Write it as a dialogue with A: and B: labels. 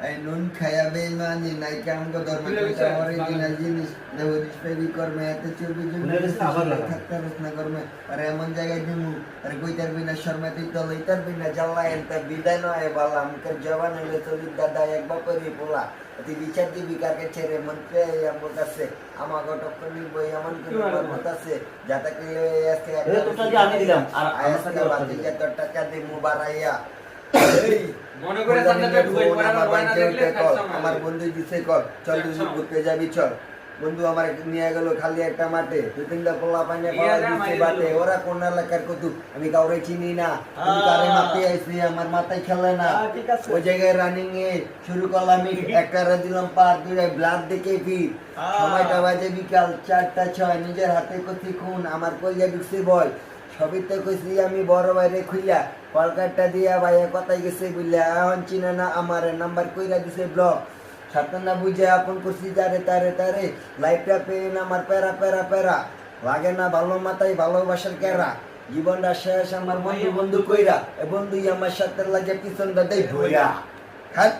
A: এই নুন খায়া বেইমানি নাই কাম গো ধর্মে কইতা অরিজিনাল জিনিস দেহরিস পেবি কর্মে এত চর্বি থাকতে রচনা কর্মে আরে এমন জায়গায় দিমু আরে কইতার বিনা শর্মা তুই তো লইতার বিনা জ্বালা এনতা বিদায় নয় বালাম কে জবান হলে চলি দাদা এক বাপরি পোলা তুই বিচার দিবি কাকে ছেড়ে মন্ত্রে আমার কাছে আমার টক্কর নিব এমন কোনো মত আছে যাতে কে আজকে
B: আমি দিলাম আর আমার সাথে
A: বাতি যত টাকা দিমু বাড়াইয়া
C: মনে করে সামনে ঢুকে
A: আমার বন্ধু দিছে কল চল তুই ঘুরতে যাবি চল বন্ধু আমার নিয়ে গেল খালি একটা মাঠে দুই তিনটা পোলা পানি পাওয়া দিচ্ছে বাটে ওরা কোন এলাকার কত আমি কাউরে চিনি না আমি কারে মাপে আইছি আমার মাথায় খেলে না ওই জায়গায় রানিং এ শুরু করলাম একটা দিলাম পার দুই ব্লাড দেখে ফির সময়টা বাজে বিকাল 4:06 নিজের হাতে কতি খুন আমার কইয়া ঢুকছে বয় সবই তো কইছি আমি বড় বাইরে খুইলা কলকাতা দিয়া ভাইয়া কথাই গেছে বুঝলা এখন চিনে না আমার নাম্বার কইরা দিছে ব্লক সাথে না বুঝে আপন করছি যারে তারে তারে লাইফটা পেয়ে না আমার প্যারা প্যারা প্যারা লাগে না ভালো মাথায় ভালোবাসার কেরা জীবনটা শেষ আমার বন্ধু বন্ধু কইরা এ বন্ধুই আমার সাথে লাগে পিছনটা দেই ভইরা হ্যাঁ